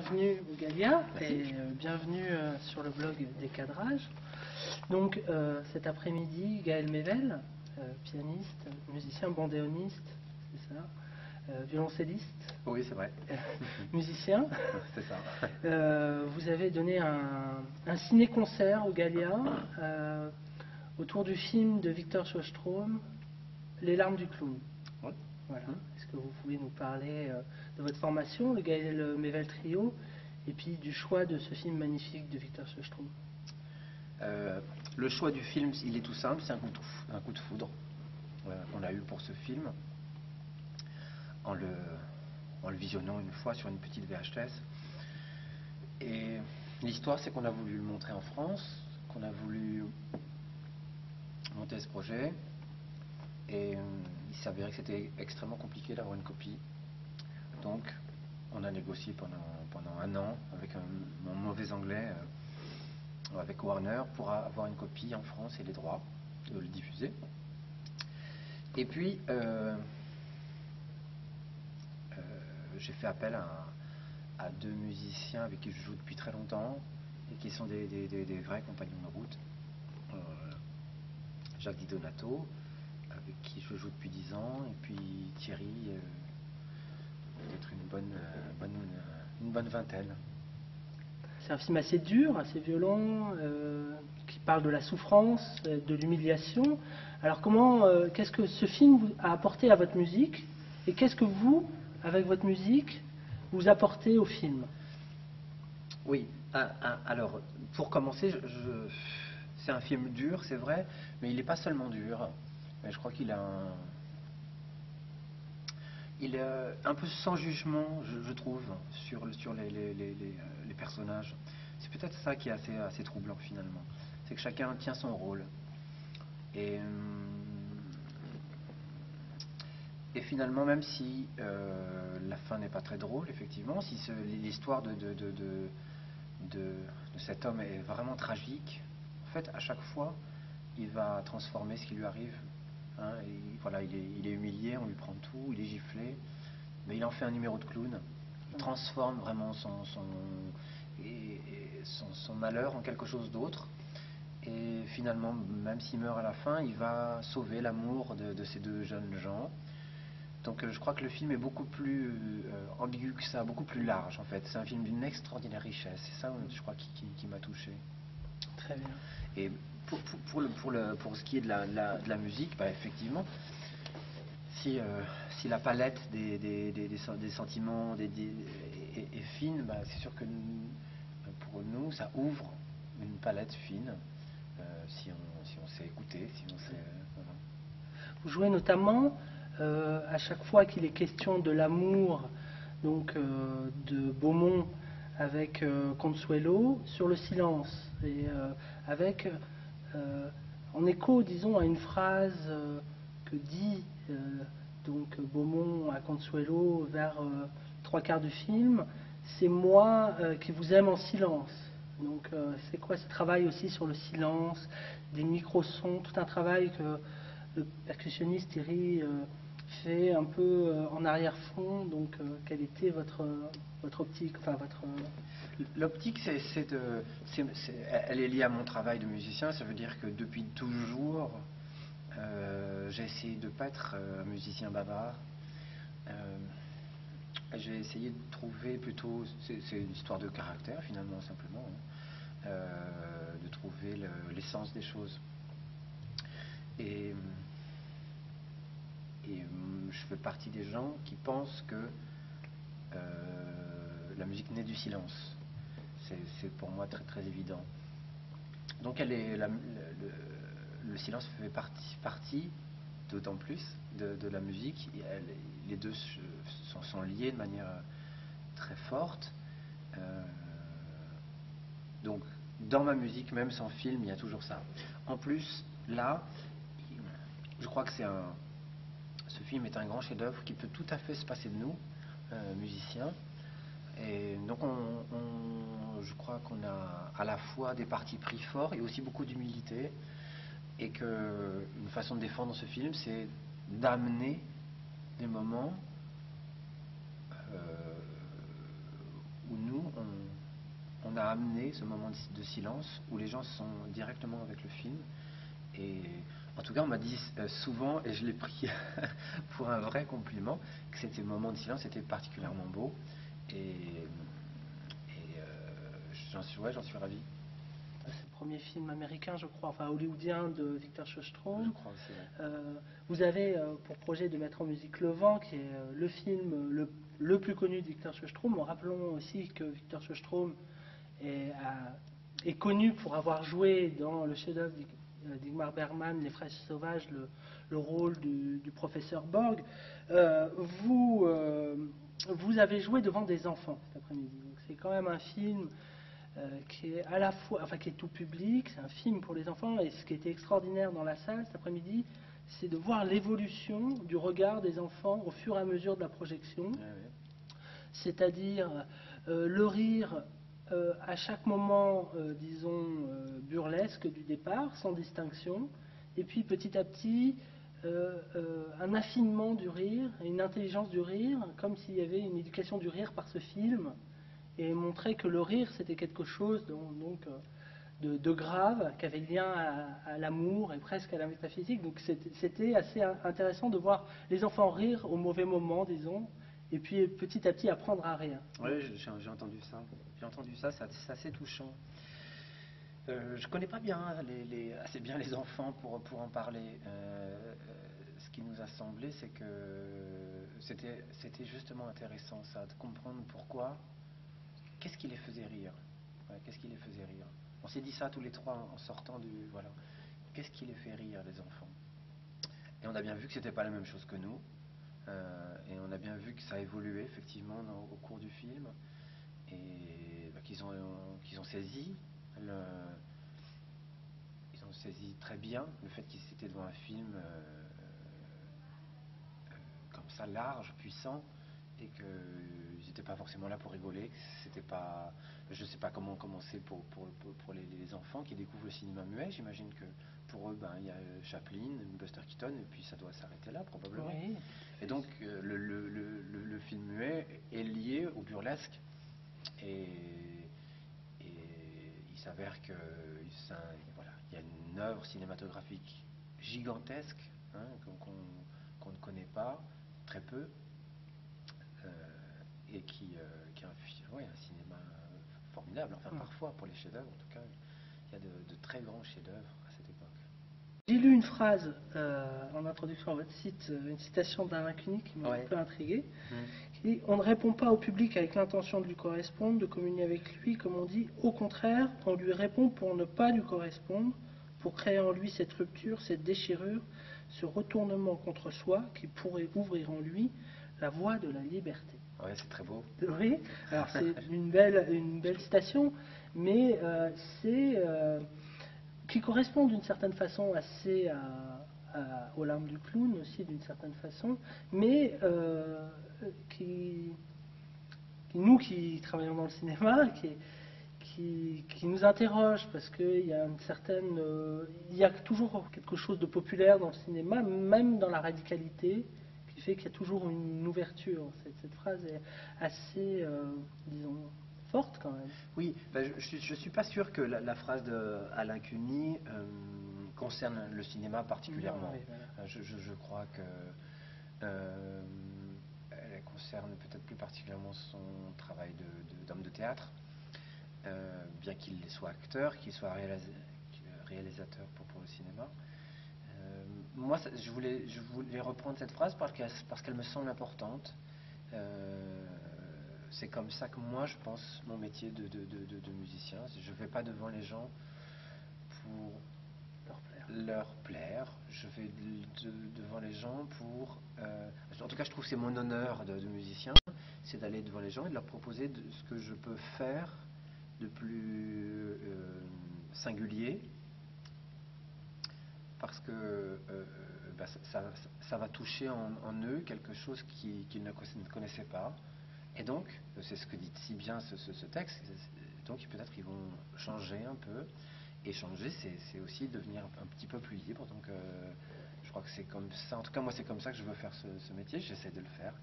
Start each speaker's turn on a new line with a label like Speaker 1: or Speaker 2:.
Speaker 1: bienvenue au Galia et bienvenue sur le blog des cadrages. Donc cet après-midi, Gaël Mével, pianiste, musicien, bandéoniste, c'est ça, violoncelliste.
Speaker 2: Oui, c'est vrai.
Speaker 1: Musicien.
Speaker 2: C'est ça.
Speaker 1: Vous avez donné un ciné-concert au Galia autour du film de Victor Sjöström, Les larmes du clown.
Speaker 2: Oui.
Speaker 1: Voilà. Est-ce que vous pouvez nous parler de votre formation, le Gaël Mével Trio, et puis du choix de ce film magnifique de Victor Sjöström?
Speaker 2: Le choix du film, il est tout simple, c'est un coup de foudre qu'on a eu pour ce film en le visionnant une fois sur une petite VHS. Et l'histoire, c'est qu'on a voulu le montrer en France, qu'on a voulu monter ce projet, et il s'avérait que c'était extrêmement compliqué d'avoir une copie. Donc, on a négocié pendant un an avec mon mauvais anglais, avec Warner, pour avoir une copie en France et les droits de le diffuser. Et puis, j'ai fait appel à deux musiciens avec qui je joue depuis très longtemps et qui sont des vrais compagnons de route. Jacques Di Donato, avec qui je joue depuis 10 ans, et puis Thierry, peut-être une bonne vingtaine.
Speaker 1: C'est un film assez dur, assez violent, qui parle de la souffrance, de l'humiliation. Alors qu'est-ce que ce film a apporté à votre musique, et qu'est-ce que vous, avec votre musique, vous apportez au film?
Speaker 2: Oui, alors, pour commencer, c'est un film dur, c'est vrai, mais il n'est pas seulement dur. Mais je crois qu'il il est un peu sans jugement, je trouve, sur les personnages. C'est peut-être ça qui est assez troublant finalement. C'est que chacun tient son rôle. Et finalement, même si la fin n'est pas très drôle, effectivement, si l'histoire de cet homme est vraiment tragique, en fait, à chaque fois, il va transformer ce qui lui arrive. Hein, et voilà, il est humilié, on lui prend tout, il est giflé, mais il en fait un numéro de clown. Il transforme vraiment son malheur en quelque chose d'autre. Et finalement, même s'il meurt à la fin, il va sauver l'amour de ces deux jeunes gens. Donc je crois que le film est beaucoup plus ambigu que ça, beaucoup plus large en fait. C'est un film d'une extraordinaire richesse. C'est ça, je crois, qui m'a touché.
Speaker 1: Très bien.
Speaker 2: Et pour ce qui est de la musique, bah, effectivement, si la palette des sentiments est fine, bah, c'est sûr que pour nous, ça ouvre une palette fine si on sait écouter, si on sait... Voilà.
Speaker 1: Vous jouez notamment, à chaque fois qu'il est question de l'amour, donc de Beaumont avec Consuelo, sur le silence, et avec, en écho, disons, à une phrase que dit donc Beaumont à Consuelo vers trois quarts du film: c'est moi qui vous aime en silence. Donc c'est quoi ce travail aussi sur le silence, des micro-sons, tout un travail que le percussionniste Thierry fait un peu en arrière-fond. Donc quelle était votre optique, enfin votre...
Speaker 2: L'optique, elle est liée à mon travail de musicien. Ça veut dire que depuis toujours, j'ai essayé de ne pas être un musicien bavard. J'ai essayé de trouver plutôt, c'est une histoire de caractère finalement, simplement, hein, de trouver l'essence des choses. Et je fais partie des gens qui pensent que la musique naît du silence. C'est pour moi très très évident. Donc le silence fait partie d'autant plus de la musique. Et les deux sont liés de manière très forte. Donc dans ma musique, même sans film, il y a toujours ça. En plus, là, je crois que ce film est un grand chef-d'œuvre qui peut tout à fait se passer de nous, musiciens. Et donc je crois qu'on a à la fois des partis pris forts et aussi beaucoup d'humilité, et qu'une façon de défendre ce film, c'est d'amener des moments où nous, a amené ce moment de silence où les gens sont directement avec le film. Et en tout cas, on m'a dit souvent, et je l'ai pris pour un vrai compliment, que c'était le moment de silence était particulièrement beau. Et j'en suis ravi.
Speaker 1: C'est le premier film américain, je crois, enfin hollywoodien de Victor Sjöström.
Speaker 2: Je crois aussi, ouais.
Speaker 1: Vous avez pour projet de mettre en musique Le Vent, qui est le film le plus connu de Victor Sjöström. Rappelons aussi que Victor Sjöström est connu pour avoir joué dans le chef-d'œuvre d'Ingmar Bergman, Les Fraises Sauvages, le rôle du professeur Borg. Vous avez joué devant des enfants cet après-midi. Donc c'est quand même un film qui est à la fois, enfin qui est tout public, c'est un film pour les enfants, et ce qui était extraordinaire dans la salle cet après-midi, c'est de voir l'évolution du regard des enfants au fur et à mesure de la projection, c'est-à-dire le rire à chaque moment, disons, burlesque du départ, sans distinction, et puis petit à petit, un affinement du rire, une intelligence du rire, comme s'il y avait une éducation du rire par ce film, et montrer que le rire c'était quelque chose donc, de grave, qui avait lien à l'amour et presque à la métaphysique. Donc c'était assez intéressant de voir les enfants rire au mauvais moment, disons, et puis petit à petit apprendre à rire.
Speaker 2: Oui, j'ai entendu ça. J'ai entendu ça, c'est assez touchant. Je connais pas bien assez bien les enfants pour en parler. Ce qui nous a semblé, c'est que c'était justement intéressant ça, de comprendre pourquoi. Qu'est-ce qui les faisait rire? Qu'est-ce qui les faisait rire? On s'est dit ça tous les trois en sortant du... Voilà. Qu'est-ce qui les fait rire, les enfants? Et on a bien vu que c'était pas la même chose que nous. Et on a bien vu que ça a évolué effectivement au cours du film. Et qu'ils ont saisi ils ont saisi très bien le fait qu'ils étaient devant un film comme ça, large, puissant, et qu'ils n'étaient pas forcément là pour rigoler. C'était pas, je ne sais pas comment c'est pour les enfants qui découvrent le cinéma muet. J'imagine que pour eux, il y a Chaplin, Buster Keaton, et puis ça doit s'arrêter là probablement.
Speaker 1: Oui.
Speaker 2: Et donc le film muet est lié au burlesque. Et il s'avère que voilà, il y a une œuvre cinématographique gigantesque, hein, qu'on ne connaît pas, très peu, et qui est un cinéma formidable. Enfin, parfois, pour les chefs-d'œuvre, en tout cas, il y a de très grands chefs-d'œuvre à cette époque.
Speaker 1: J'ai lu une phrase en introduction à votre site, une citation d'Alain Cuny qui m'a un peu intrigué. Qui dit: on ne répond pas au public avec l'intention de lui correspondre, de communier avec lui, comme on dit. Au contraire, on lui répond pour ne pas lui correspondre, pour créer en lui cette rupture, cette déchirure, ce retournement contre soi qui pourrait ouvrir en lui la voie de la liberté.
Speaker 2: Ouais, c'est très beau.
Speaker 1: Oui, alors c'est une belle citation, mais qui correspond d'une certaine façon assez aux larmes du clown aussi d'une certaine façon, mais nous qui travaillons dans le cinéma, qui nous interroge parce qu'il y a il y a toujours quelque chose de populaire dans le cinéma, même dans la radicalité, qui fait qu'il y a toujours une ouverture. Cette phrase est assez, disons, forte quand même.
Speaker 2: Oui, je suis pas sûr que la phrase d'Alain Cuny concerne le cinéma particulièrement.
Speaker 1: Non, oui, voilà.
Speaker 2: Je crois que elle concerne peut-être plus particulièrement son travail d'homme de théâtre, bien qu'il soit acteur, qu'il soit réalisateur pour le cinéma. Moi, je voulais reprendre cette phrase parce qu'elle me semble importante. C'est comme ça que moi je pense mon métier de musicien. Je ne vais pas devant les gens pour leur plaire. Je vais devant les gens pour... en tout cas, je trouve que c'est mon honneur de musicien, c'est d'aller devant les gens et de leur proposer ce que je peux faire de plus singulier, parce que ça va toucher en eux quelque chose qu'ils ne connaissaient pas. Et donc, c'est ce que dit si bien ce texte, donc peut-être ils vont changer un peu. Et changer, c'est aussi devenir un petit peu plus libre. Donc, je crois que c'est comme ça. En tout cas, moi, c'est comme ça que je veux faire ce métier. J'essaie de le faire.